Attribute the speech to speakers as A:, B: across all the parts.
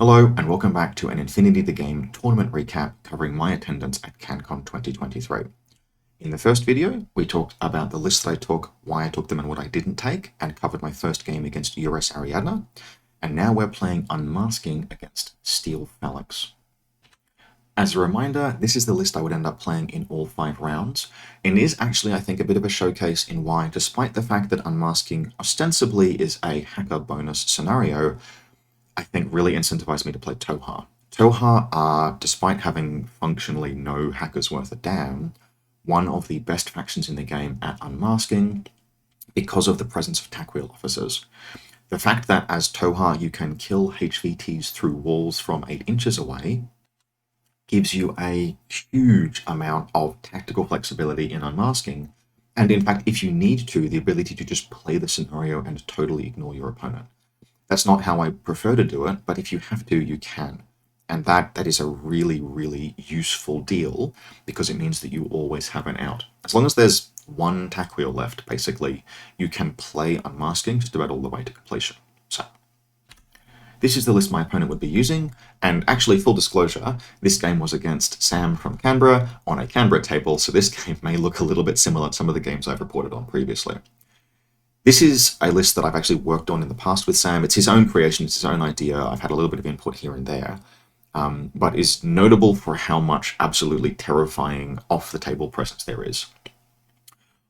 A: Hello and welcome back to an Infinity the Game tournament recap covering my attendance at CanCon 2023. In the first video, we talked about the lists that I took, why I took them and what I didn't take, and covered my first game against US Ariadna. And now we're playing Unmasking against Steel Phalanx. As a reminder, this is the list I would end up playing in all 5 rounds, and is actually, I think, a bit of a showcase in why, despite the fact that Unmasking ostensibly is a hacker bonus scenario, I think really incentivized me to play Tohaa. Tohaa are, despite having functionally no hackers worth a damn, one of the best factions in the game at unmasking because of the presence of tack wheel officers. The fact that as Tohaa you can kill HVTs through walls from 8 inches away gives you a huge amount of tactical flexibility in unmasking, and in fact, if you need to, the ability to just play the scenario and totally ignore your opponent. That's not how I prefer to do it, but if you have to, you can. And that is a really, really useful deal because it means that you always have an out. As long as there's one tack wheel left, basically, you can play unmasking just about all the way to completion. So, this is the list my opponent would be using, and actually, full disclosure, this game was against Sam from Canberra on a Canberra table, so this game may look a little bit similar to some of the games I've reported on previously. This is a list that I've actually worked on in the past with Sam. It's his own creation, it's his own idea. I've had a little bit of input here and there, but is notable for how much absolutely terrifying off-the-table presence there is.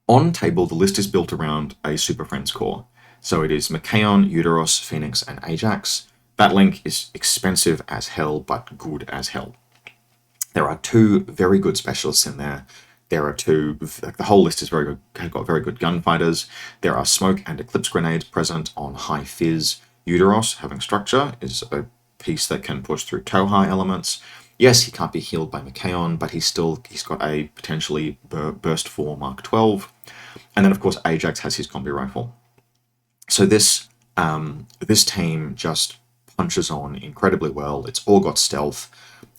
A: On table, the list is built around a Super Friends core. So it is Machaon, Uteros, Phoenix, and Ajax. That link is expensive as hell, but good as hell. There are 2 very good specialists in there. There are 2, the whole list is very good, got very good gunfighters. There are smoke and eclipse grenades present on high fizz. Uteros, having structure, is a piece that can push through Tohaa elements. Yes, he can't be healed by Machaon, but he's got a potentially burst 4 Mark 12. And then of course Ajax has his combi rifle. So this team just punches on incredibly well. It's all got stealth.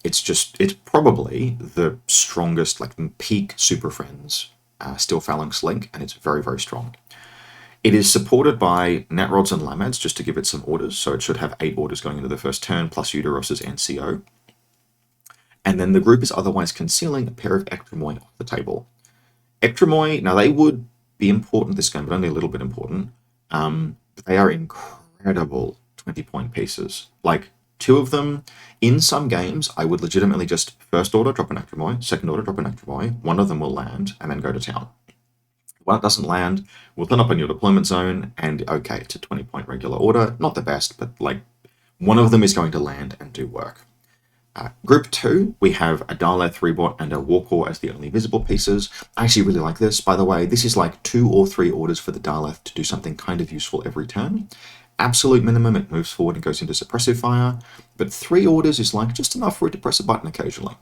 A: It's probably the strongest, like peak Super Friends Steel Phalanx link, and it's very, very strong. It is supported by Netrods and Lameds, just to give it some orders, so it should have 8 orders going into the first turn, plus Uteros's NCO. And then the group is otherwise concealing a pair of Ectremoy off the table. Ectremoy, now they would be important this game, but only a little bit important. They are incredible 20-point pieces. Like, 2 of them, in some games, I would legitimately just first order drop an Ectremoy, second order drop an Ectremoy, one of them will land, and then go to town. When it doesn't land, we'll turn up on your deployment zone, and okay, it's a 20-point regular order. Not the best, but like, one of them is going to land and do work. Group 2, we have a Daleth, Rebot, and a Warcore as the only visible pieces. I actually really like this, by the way. This is like 2 or 3 orders for the Daleth to do something kind of useful every turn. Absolute minimum, it moves forward and goes into suppressive fire, but 3 orders is like just enough for it to press a button occasionally.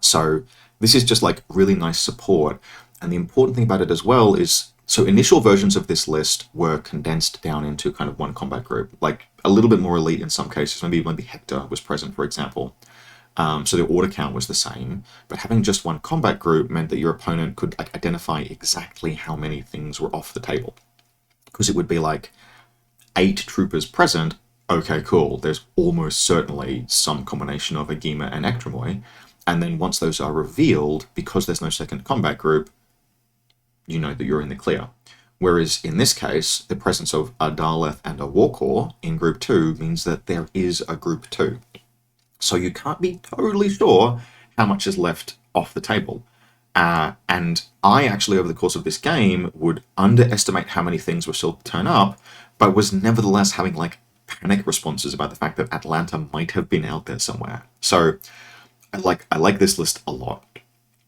A: So this is just like really nice support, and the important thing about it as well is, so initial versions of this list were condensed down into kind of one combat group, like a little bit more elite in some cases. Maybe Hector was present, for example. So the order count was the same, but having just one combat group meant that your opponent could like identify exactly how many things were off the table, because it would be like 8 troopers present. Okay, cool. There's almost certainly some combination of Agima and Ectremoy, and then once those are revealed, because there's no second combat group, you know that you're in the clear. Whereas in this case, the presence of a Daleth and a Warcore in Group 2 means that there is a Group 2. So you can't be totally sure how much is left off the table. And I actually, over the course of this game, would underestimate how many things were still to turn up, but was nevertheless having like panic responses about the fact that Atlanta might have been out there somewhere. So I like this list a lot.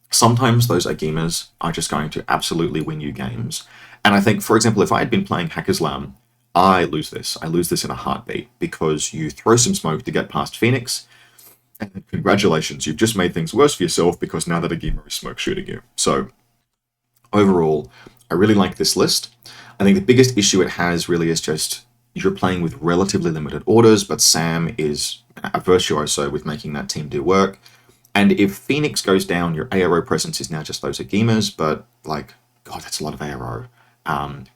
A: Sometimes those Agimas are just going to absolutely win you games. And I think, for example, if I had been playing Hacker's Lamb, I lose this. I lose this in a heartbeat, because you throw some smoke to get past Phoenix, and congratulations, you've just made things worse for yourself, because now that Agima is smoke shooting you. So overall, I really like this list. I think the biggest issue it has really is just you're playing with relatively limited orders, but Sam is a virtuoso with making that team do work. And if Phoenix goes down, your ARO presence is now just those Agimas, but like, God, that's a lot of ARO.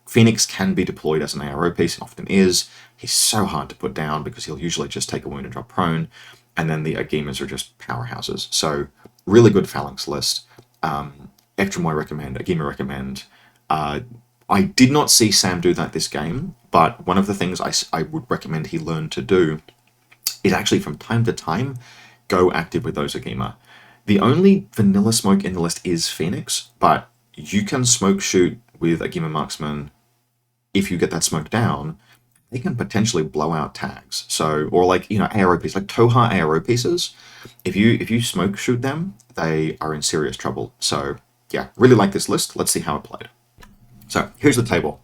A: Phoenix can be deployed as an ARO piece, and often is. He's so hard to put down because he'll usually just take a wound and drop prone, and then the Agimas are just powerhouses. So really good Phalanx list. Ectromoy recommend, Agima recommend. I did not see Sam do that this game, but one of the things I would recommend he learn to do is actually from time to time go active with those Agima. The only vanilla smoke in the list is Phoenix, but you can smoke shoot with Agima Marksman. If you get that smoke down, they can potentially blow out tags. So, or like, ARO pieces, like Tohaa ARO pieces, if you smoke shoot them, they are in serious trouble. So yeah, really like this list. Let's see how it played. So here's the table.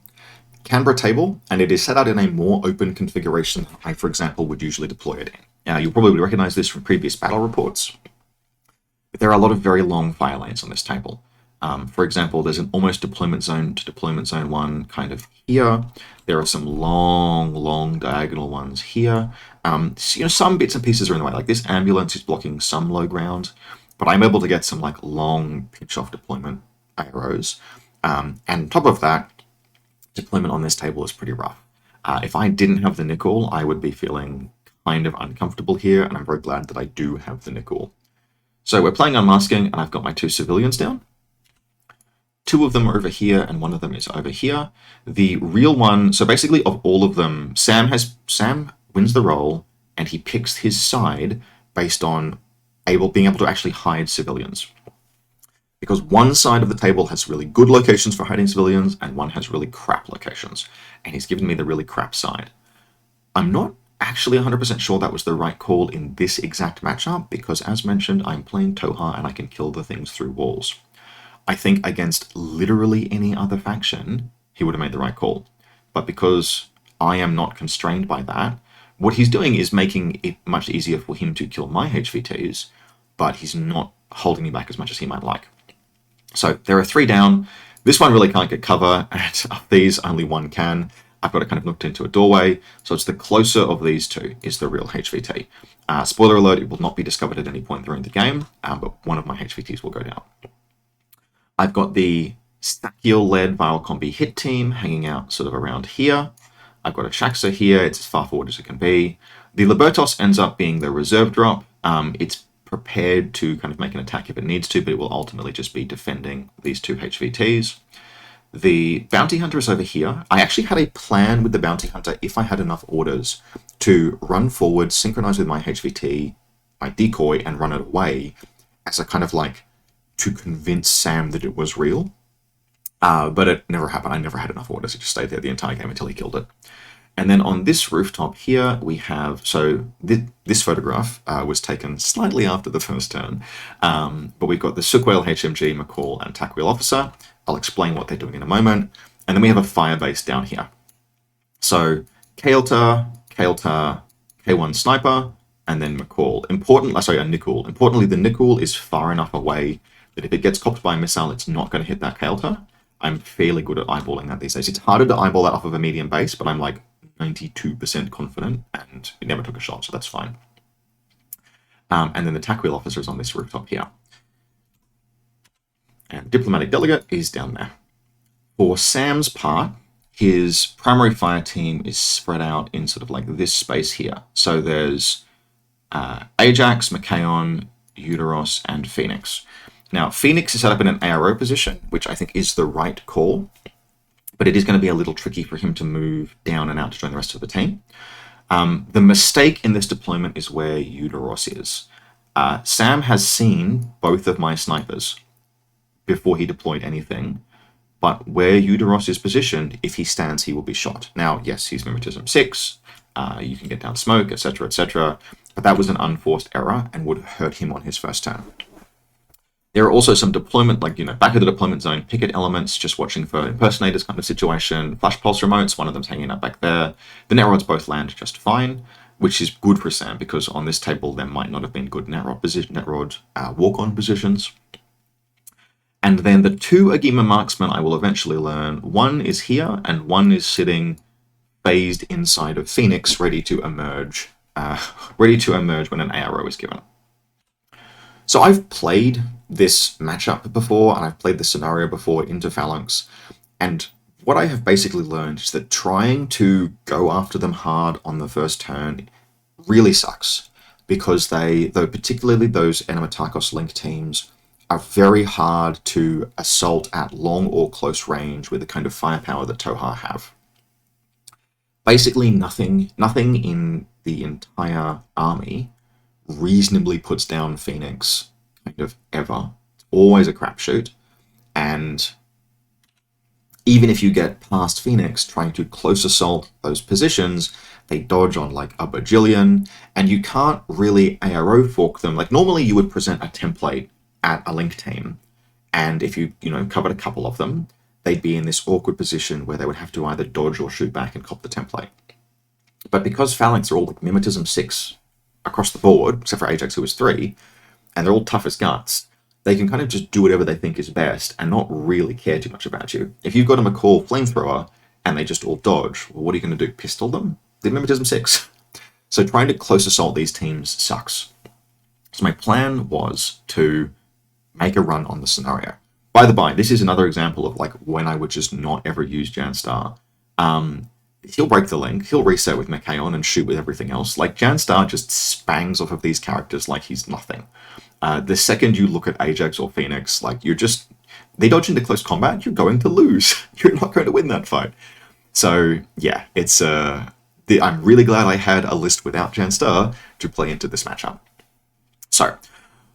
A: Canberra table, and it is set out in a more open configuration than I, for example, would usually deploy it in. Now, you'll probably recognize this from previous battle reports, but there are a lot of very long fire lanes on this table. For example, there's an almost deployment zone to deployment zone 1 kind of here. There are some long diagonal ones here. Some bits and pieces are in the way. Like this ambulance is blocking some low ground, but I'm able to get some like long pinch-off deployment arrows. And on top of that, deployment on this table is pretty rough. If I didn't have the nickel, I would be feeling kind of uncomfortable here, and I'm very glad that I do have the nickel. So we're playing Unmasking, and I've got my 2 civilians down. 2 of them are over here, and 1 of them is over here. The real one, so basically of all of them, Sam wins the roll, and he picks his side based on being able to actually hide civilians. Because one side of the table has really good locations for hiding civilians, and one has really crap locations. And he's given me the really crap side. I'm not actually 100% sure that was the right call in this exact matchup, because as mentioned, I'm playing Tohaa and I can kill the things through walls. I think against literally any other faction, he would have made the right call. But because I am not constrained by that, what he's doing is making it much easier for him to kill my HVTs, but he's not holding me back as much as he might like. So there are 3 down. This one really can't get cover, and of these, only 1 can. I've got it kind of looked into a doorway, so it's the closer of these 2 is the real HVT. Spoiler alert, it will not be discovered at any point during the game, but one of my HVTs will go down. I've got the Stakiel-led Viral Combi hit team hanging out sort of around here. I've got a Shaxa here, it's as far forward as it can be. The Libertos ends up being the reserve drop. It's prepared to kind of make an attack if it needs to, but it will ultimately just be defending these 2 HVTs. The Bounty Hunter is over here. I actually had a plan with the Bounty Hunter if I had enough orders to run forward, synchronize with my HVT, my decoy, and run it away as a kind of like to convince Sam that it was real. But it never happened. I never had enough orders. It just stayed there the entire game until he killed it. And then on this rooftop here, we have, so this photograph was taken slightly after the first turn, but we've got the Sookwhale, HMG, McCall, and Tackwheel Officer. I'll explain what they're doing in a moment. And then we have a fire base down here. So Kael'ta, K1 Sniper, and then McCall. A Nickel. Importantly, the Nickel is far enough away that if it gets copped by a missile, it's not going to hit that Kael'ta. I'm fairly good at eyeballing that these days. It's harder to eyeball that off of a medium base, but I'm like 92% confident, and it never took a shot, so that's fine. And then the Tackwheel Officer is on this rooftop here. And Diplomatic Delegate is down there. For Sam's part, his primary fire team is spread out in sort of like this space here. So there's Ajax, Machaon, Uteros, and Phoenix. Now, Phoenix is set up in an ARO position, which I think is the right call, but it is going to be a little tricky for him to move down and out to join the rest of the team. The mistake in this deployment is where Uteros is. Sam has seen both of my snipers before he deployed anything, but where Uteros is positioned, if he stands, he will be shot. Now, yes, he's Mimetism 6, you can get down smoke, etc., but that was an unforced error and would hurt him on his first turn. There are also some deployment, like, back of the deployment zone, picket elements, just watching for impersonators kind of situation, flash pulse remotes, one of them's hanging out back there. The net rods both land just fine, which is good for Sam, because on this table there might not have been good net rod walk-on positions. And then the 2 Agima marksmen I will eventually learn. One is here, and one is sitting phased inside of Phoenix, ready to emerge when an ARO is given. So I've played this matchup before, and I've played this scenario before into Phalanx, and what I have basically learned is that trying to go after them hard on the first turn really sucks, because though particularly those Enematakos Link teams, are very hard to assault at long or close range with the kind of firepower that Tohaa have. Basically nothing in the entire army reasonably puts down Phoenix kind of ever. It's always a crapshoot, and even if you get past Phoenix trying to close assault those positions, they dodge on like a bajillion, and you can't really ARO fork them. Like normally you would present a template at a Link team, and if you covered a couple of them, they'd be in this awkward position where they would have to either dodge or shoot back and cop the template. But because Phalanx are all like Mimetism 6 across the board, except for Ajax who is 3, and they're all tough as guts, they can kind of just do whatever they think is best and not really care too much about you. If you've got a McCall flamethrower and they just all dodge, well, what are you going to do? Pistol them? They're Mimetism 6. So trying to close assault these teams sucks. So my plan was to make a run on the scenario. By the by, this is another example of like when I would just not ever use Janstar. He'll break the link, he'll reset with Mekaon and shoot with everything else. Like Janstar just spangs off of these characters like he's nothing. The second you look at Ajax or Phoenix, like they dodge into close combat, you're going to lose. You're not going to win that fight. So yeah, it's I'm really glad I had a list without Janstar to play into this matchup. So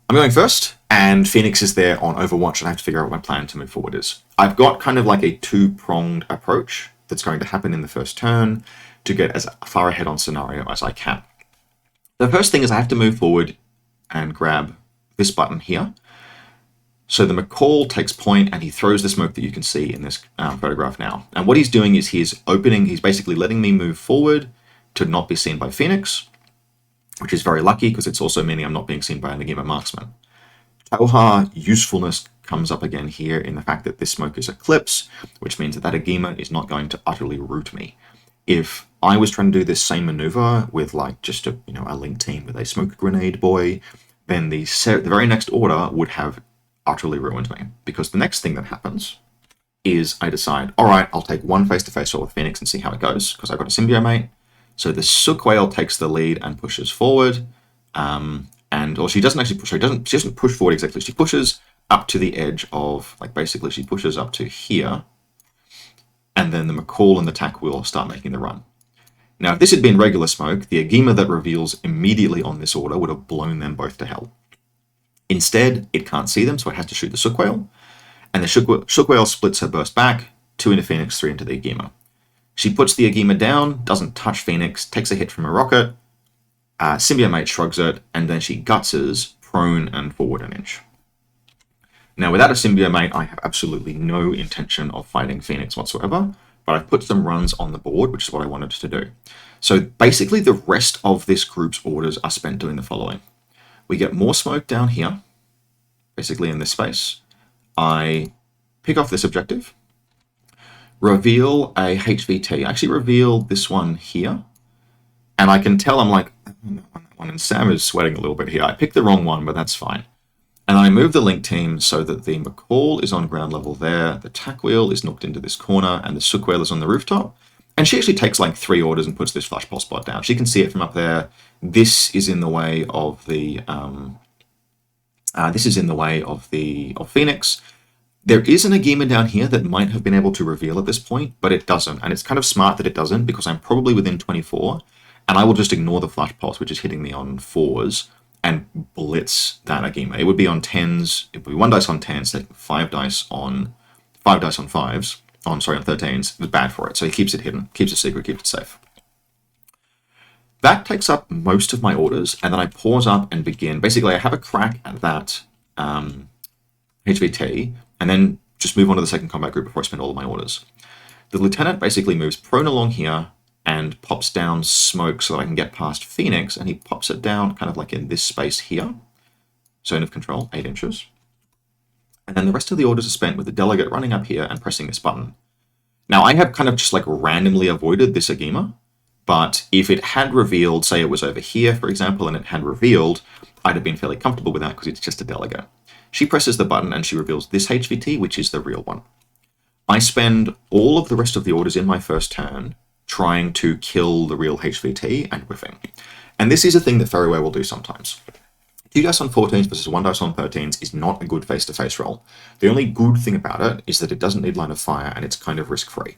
A: I'm going first, and Phoenix is there on Overwatch, and I have to figure out what my plan to move forward is. I've got kind of like a two-pronged approach that's going to happen in the first turn to get as far ahead on scenario as I can. The first thing is I have to move forward and grab this button here. So the McCall takes point and he throws the smoke that you can see in this photograph now. And what he's doing is he's basically letting me move forward to not be seen by Phoenix, which is very lucky because it's also meaning I'm not being seen by an Agima marksman. Tohaa usefulness comes up again here in the fact that this smoke is Eclipse, which means that Agima is not going to utterly root me. If I was trying to do this same maneuver with like just a Link team with a smoke grenade boy, then the very next order would have utterly ruined me, because the next thing that happens is I decide, all right, I'll take one face-to-face shot with Phoenix and see how it goes, because I've got a Symbiomate. So the Sook Whale takes the lead and pushes forward, or she doesn't actually push. She doesn't push forward exactly. She pushes up to the edge of, like, basically she pushes up to here, and then the McCall and the Tack will start making the run. Now, if this had been regular smoke, the Agima that reveals immediately on this order would have blown them both to hell. Instead, it can't see them, so it has to shoot the Sook Whale, and the Sook Whale splits her burst back, 2 into Phoenix, 3 into the Agima. She puts the Agima down, doesn't touch Phoenix, takes a hit from a rocket, Symbiomate shrugs it, and then she gutses prone and forward an inch. Now, without a Symbiomate, I have absolutely no intention of fighting Phoenix whatsoever, but I've put some runs on the board, which is what I wanted to do. So basically, the rest of this group's orders are spent doing the following. We get more smoke down here, basically in this space. I pick off this objective, reveal a HVT. I actually reveal this one here, and I can tell I'm like, that one, and Sam is sweating a little bit here. I picked the wrong one, but that's fine. And I move the Link team so that the McCall is on ground level there, the Tack Wheel is knocked into this corner, and the Sook Whale is on the rooftop. And she actually takes like 3 orders and puts this flash pulse spot down. She can see it from up there. This is in the way of the Phoenix. There is an Agima down here that might have been able to reveal at this point, but it doesn't. And it's kind of smart that it doesn't, because I'm probably within 24, and I will just ignore the flash pulse, which is hitting me on 4s, and blitz that Agima. It would be on 10s. It would be 1 dice on 10s, taking 5 dice on 5s. On 13s. It was bad for it, so he keeps it hidden, keeps it secret, keeps it safe. That takes up most of my orders, and then I pause up and begin. Basically, I have a crack at that HVT, and then just move on to the second combat group before I spend all of my orders. The Lieutenant basically moves prone along here and pops down smoke so that I can get past Phoenix, and he pops it down kind of like in this space here. Zone of control, 8 inches. And then the rest of the orders are spent with the Delegate running up here and pressing this button. Now, I have kind of just like randomly avoided this Agima, but if it had revealed, say it was over here, for example, and it had revealed, I'd have been fairly comfortable with that because it's just a Delegate. She presses the button and she reveals this HVT, which is the real one. I spend all of the rest of the orders in my first turn trying to kill the real HVT and whiffing. And this is a thing that Ferryware will do sometimes. 2 dice on 14s versus 1 dice on 13s is not a good face-to-face roll. The only good thing about it is that it doesn't need line of fire and it's kind of risk-free.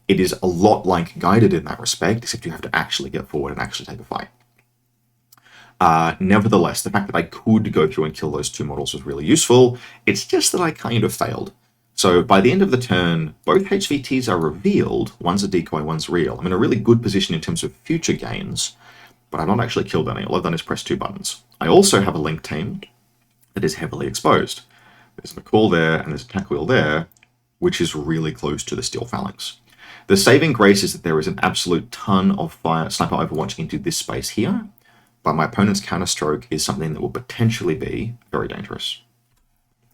A: It is a lot like Guided in that respect, except you have to actually get forward and actually take a fight. Nevertheless, the fact that I could go through and kill those 2 models was really useful. It's just that I kind of failed. So by the end of the turn, both HVTs are revealed. One's a decoy, one's real. I'm in a really good position in terms of future gains, but I've not actually killed any. All I've done is press 2 buttons. I also have a link team that is heavily exposed. There's a McCall there, and there's a tack wheel there, which is really close to the steel phalanx. The saving grace is that there is an absolute ton of fire sniper overwatching into this space here, but my opponent's counterstroke is something that will potentially be very dangerous.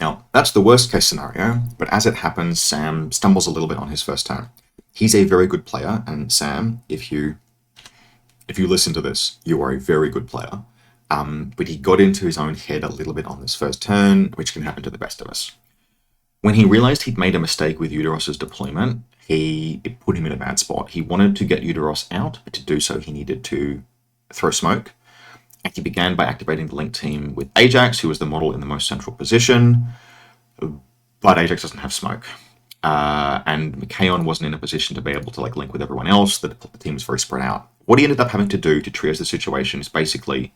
A: Now, that's the worst case scenario, but as it happens, Sam stumbles a little bit on his first turn. He's a very good player, and Sam, if you listen to this, you are a very good player. But he got into his own head a little bit on this first turn, which can happen to the best of us. When he realized he'd made a mistake with Uteros's deployment, it put him in a bad spot. He wanted to get Uteros out, but to do so he needed to throw smoke. And he began by activating the link team with Ajax, who was the model in the most central position, but Ajax doesn't have smoke. And Mikaon wasn't in a position to be able to link with everyone else. The team was very spread out. What he ended up having to do to triage the situation is basically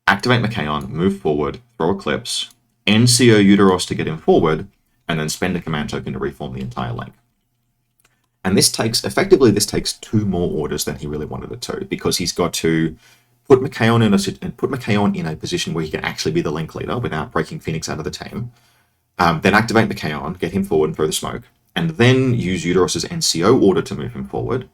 A: activate Mikaon, move forward, throw Eclipse, NCO Uteros to get him forward, and then spend a command token to reform the entire link. And this takes 2 more orders than he really wanted it to, because he's got to put Mikaon in a position where he can actually be the link leader without breaking Phoenix out of the team, then activate Mikaon, get him forward and throw the smoke, and then use Uteros's NCO order to move him forward,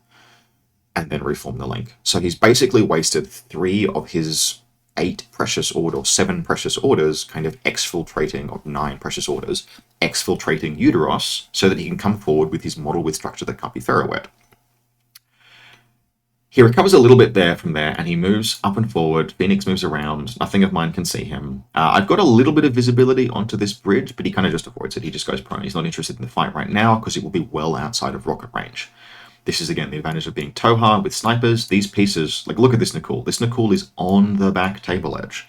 A: and then reform the link. So he's basically wasted 3 of his 8 precious orders, or 7 precious orders, kind of exfiltrating, of 9 precious orders, exfiltrating Uteros so that he can come forward with his model with structure that can't be ferrowed. He recovers a little bit from there, and he moves up and forward. Phoenix moves around. Nothing of mine can see him. I've got a little bit of visibility onto this bridge, but he kind of just avoids it. He just goes prone. He's not interested in the fight right now because it will be well outside of rocket range. This is, again, the advantage of being Tohaa with snipers. These pieces, look at this Nikul. This Nikul is on the back table edge.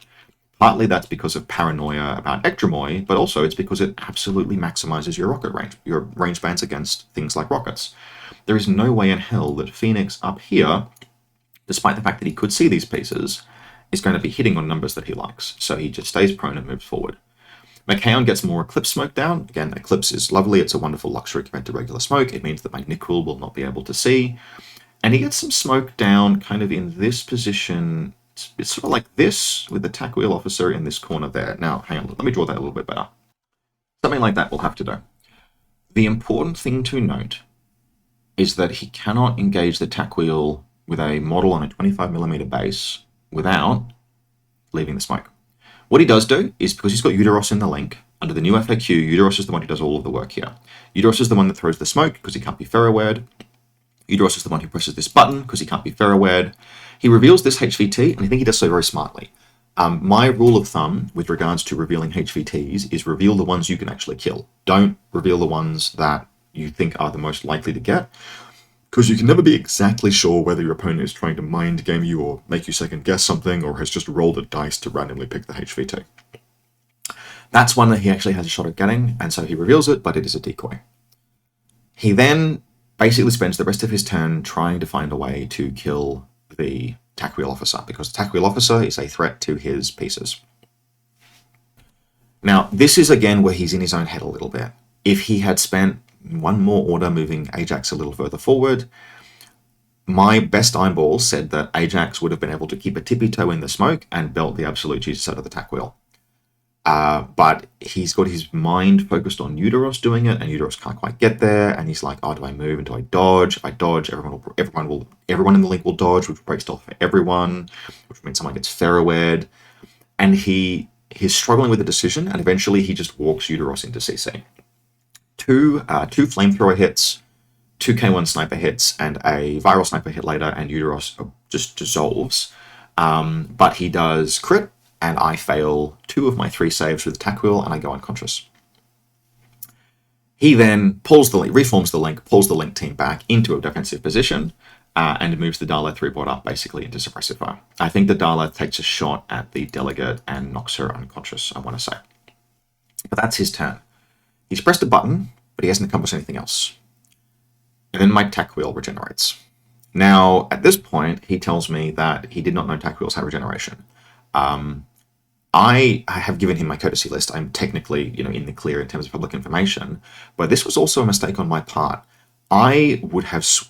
A: Partly that's because of paranoia about Ectromoy, but also it's because it absolutely maximizes your rocket range, your range bands against things like rockets. There is no way in hell that Phoenix up here, despite the fact that he could see these pieces, is going to be hitting on numbers that he likes. So he just stays prone and moves forward. Mikaon gets more Eclipse smoke down. Again, Eclipse is lovely. It's a wonderful luxury compared to regular smoke. It means that my Nikul will not be able to see. And he gets some smoke down kind of in this position. It's sort of like this, with the tack wheel officer in this corner there. Now, hang on, let me draw that a little bit better. Something like that will have to do. The important thing to note is that he cannot engage the tack wheel with a model on a 25mm base without leaving the smoke. What he does do is, because he's got Uteros in the link, under the new FAQ, Uteros is the one who does all of the work here. Uteros is the one that throws the smoke because he can't be ferrowed. Uteros is the one who presses this button because he can't be ferrowed. He reveals this HVT, and I think he does so very smartly. My rule of thumb with regards to revealing HVTs is reveal the ones you can actually kill. Don't reveal the ones that you think are the most likely to get, because you can never be exactly sure whether your opponent is trying to mind game you or make you second guess something, or has just rolled a dice to randomly pick the HVT. That's one that he actually has a shot at getting, and so he reveals it, but it is a decoy. He then basically spends the rest of his turn trying to find a way to kill the tack wheel officer, because the tack wheel officer is a threat to his pieces. Now, this is again where he's in his own head a little bit. If he had spent 1 more order moving Ajax a little further forward, my best eyeball said that Ajax would have been able to keep a tippy toe in the smoke and belt the absolute Jesus out of the tack wheel. But he's got his mind focused on Uteros doing it, and Uteros can't quite get there, and he's like, oh, do I move and do I dodge? If I dodge, everyone in the link will dodge, which will break stealth for everyone, which means someone gets ferrowed. And he's struggling with the decision, and eventually he just walks Uteros into CC. Two flamethrower hits, 2 K1 sniper hits, and a viral sniper hit later, and Uteros just dissolves. But he does crit, and I fail 2 of my 3 saves with the tack wheel, and I go unconscious. He then pulls the link, reforms the link, pulls the link team back into a defensive position, and moves the Daleth 3-board up basically into suppressive fire. I think the Daleth takes a shot at the delegate and knocks her unconscious, I want to say. But that's his turn. He's pressed a button, but he hasn't accomplished anything else. And then my tack wheel regenerates. Now, at this point, he tells me that he did not know tack wheels have regeneration. I have given him my courtesy list. I'm technically, in the clear in terms of public information, but this was also a mistake on my part.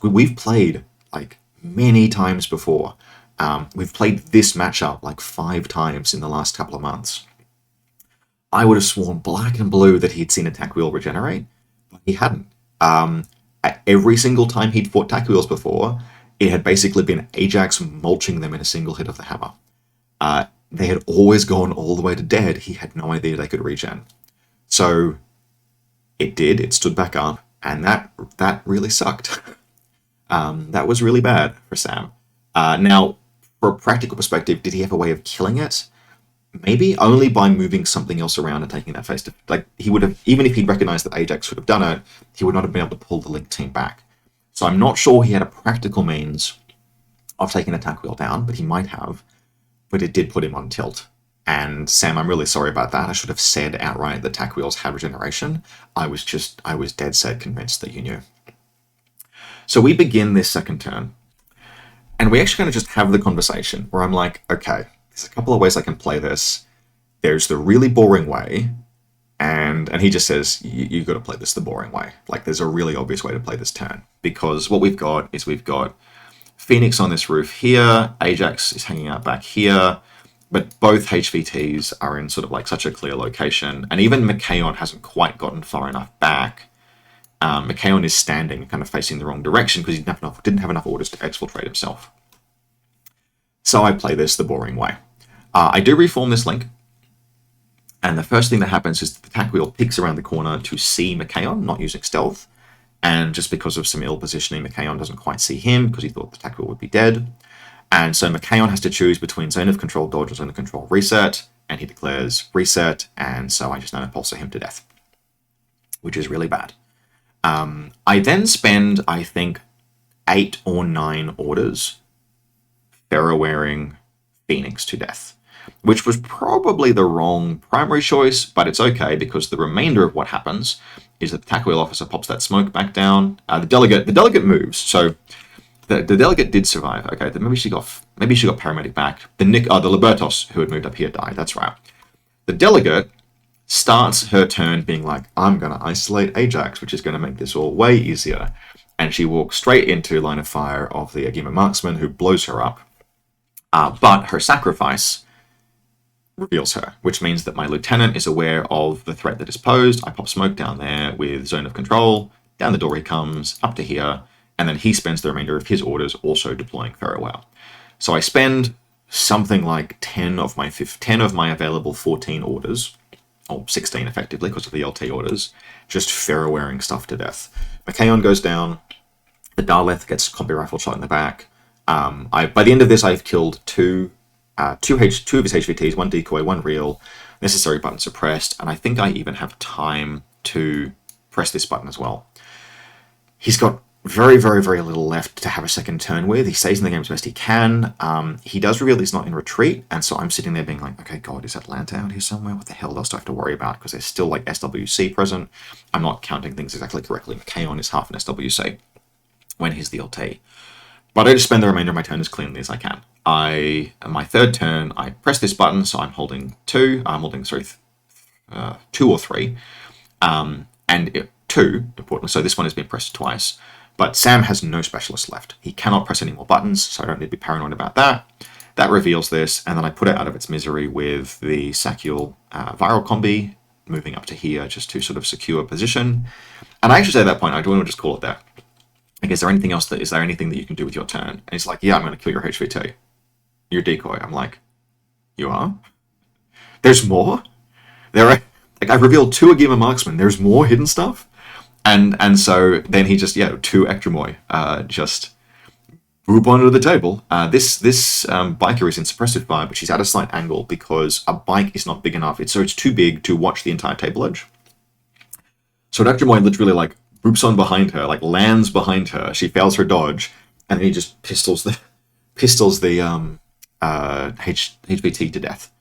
A: We've played like many times before. We've played this matchup like 5 times in the last couple of months. I would have sworn black and blue that he'd seen a tack wheel regenerate, but he hadn't. At every single time he'd fought tack wheels before, it had basically been Ajax mulching them in a single hit of the hammer. They had always gone all the way to dead. He had no idea they could regen. So it did. It stood back up, and that really sucked. That was really bad for Sam. Now, for a practical perspective, did he have a way of killing it? Maybe only by moving something else around and taking that face to, like, he would have, even if he'd recognized that Ajax could have done it, he would not have been able to pull the link team back. So I'm not sure he had a practical means of taking the tack wheel down, but he might have. But it did put him on tilt. And Sam, I'm really sorry about that. I should have said outright that tack wheels had regeneration. I was dead set convinced that you knew. So we begin this second turn, and we actually kind of just have the conversation where I'm like, okay, there's a couple of ways I can play this. There's the really boring way, and he just says, you got to play this the boring way. Like, there's a really obvious way to play this turn, because what we've got is we've got Phoenix on this roof here, Ajax is hanging out back here, but both HVTs are in sort of like such a clear location, and even Machaon hasn't quite gotten far enough back. Machaon is standing, kind of facing the wrong direction because he didn't have enough orders to exfiltrate himself. So I play this the boring way. I do reform this link, and the first thing that happens is the tack wheel peeks around the corner to see Machaon, not using stealth. And just because of some ill positioning, Machaon doesn't quite see him because he thought the tack wheel would be dead. And so Machaon has to choose between zone of control dodge or zone of control reset, and he declares reset, and so I just nanopulsar him to death, which is really bad. I then spend, I think, 8 or 9 orders ferrowearing Phoenix to death, which was probably the wrong primary choice, but it's okay because the remainder of what happens is that the tack wheel officer pops that smoke back down. The delegate moves, so the delegate did survive. Okay, maybe she got paramedic back. The Libertos who had moved up here died. That's right. The delegate starts her turn being like, I'm going to isolate Ajax, which is going to make this all way easier. And she walks straight into line of fire of the Agima marksman, who blows her up. But her sacrifice reveals her, which means that my lieutenant is aware of the threat that is posed. I pop smoke down there with zone of control. Down the door he comes, up to here, and then he spends the remainder of his orders also deploying Ferrowell. So I spend something like 10 of my available 14 orders, or 16 effectively because of the LT orders, just ferrowering stuff to death. Machaon goes down, the Daleth gets a combi rifle shot in the back. By the end of this, I've killed two of his HVTs, 1 decoy, 1 real, necessary button suppressed, and I think I even have time to press this button as well. He's got very, very, very little left to have a second turn with. He stays in the game as best he can. He does reveal he's not in retreat, and so I'm sitting there being like, okay, God, is Atlanta out here somewhere? What the hell else do I have to worry about? Because there's still like SWC present. I'm not counting things exactly correctly. Machaon is half an SWC when he's the LT. But I just spend the remainder of my turn as cleanly as I can. My third turn, I press this button, so I'm holding 2. I'm holding, 2 or 3. And 2, importantly, so this one has been pressed twice. But Sam has no specialist left. He cannot press any more buttons, so I don't need to be paranoid about that. That reveals this, and then I put it out of its misery with the Sacuel viral combi, moving up to here just to sort of secure position. And I actually say at that point, I don't want to just call it there. Like, is there anything that you can do with your turn? And he's like, yeah, I'm going to kill your HVT. Your decoy. I'm like, you are? There's more? I revealed 2 Agima marksmen. There's more hidden stuff? And so then he just, 2 Ectromoy, just whoop onto the table. This biker is in suppressive fire, but she's at a slight angle because a bike is not big enough. It's too big to watch the entire table edge. So Dr. literally like boops on behind her, like lands behind her. She fails her dodge, and then he just pistols the HVT to death.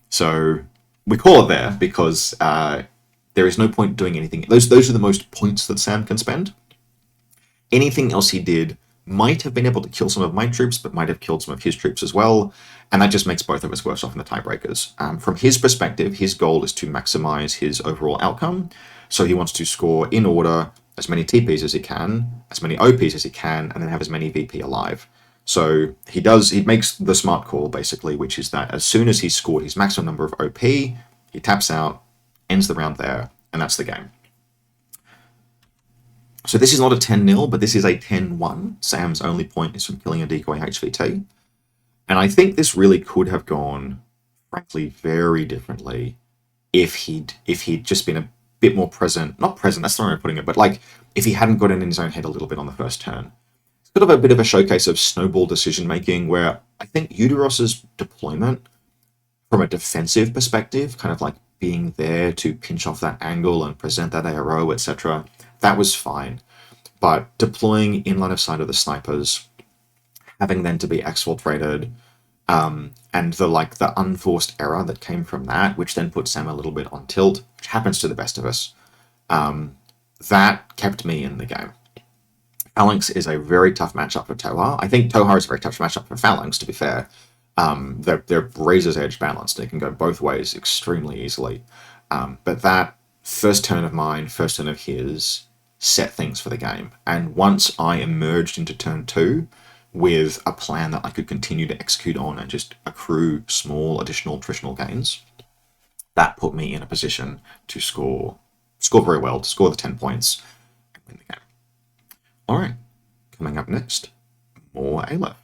A: So we call it there because there is no point doing anything. Those are the most points that Sam can spend. Anything else he did might have been able to kill some of my troops, but might have killed some of his troops as well. And that just makes both of us worse off in the tiebreakers. From his perspective, his goal is to maximize his overall outcome. So he wants to score in order as many TPs as he can, as many OPs as he can, and then have as many VP alive. So he makes the smart call basically, which is that as soon as he's scored his maximum number of OP, he taps out, ends the round there, and that's the game. So this is not a 10-0, but this is a 10-1. Sam's only point is from killing a decoy HVT. And I think this really could have gone, frankly, very differently if he'd just been a bit more present. Not present, that's the wrong way of putting it, but like if he hadn't got in his own head a little bit on the first turn. It's sort of a bit of a showcase of snowball decision making where I think Euderos's deployment from a defensive perspective, kind of like being there to pinch off that angle and present that ARO, etc., that was fine. But deploying in line of sight of the snipers, having them to be exfiltrated, and the unforced error that came from that, which then put Sam a little bit on tilt, which happens to the best of us, that kept me in the game. Phalanx is a very tough matchup for Tohaa. I think Tohaa is a very tough matchup for Phalanx, to be fair. They're razor's edge balanced. They can go both ways extremely easily. But that first turn of mine, first turn of his, set things for the game. And once I emerged into turn 2 with a plan that I could continue to execute on and just accrue small additional attritional gains, that put me in a position to score very well, to score the 10 points and win the game. All right, coming up next, more Aleph.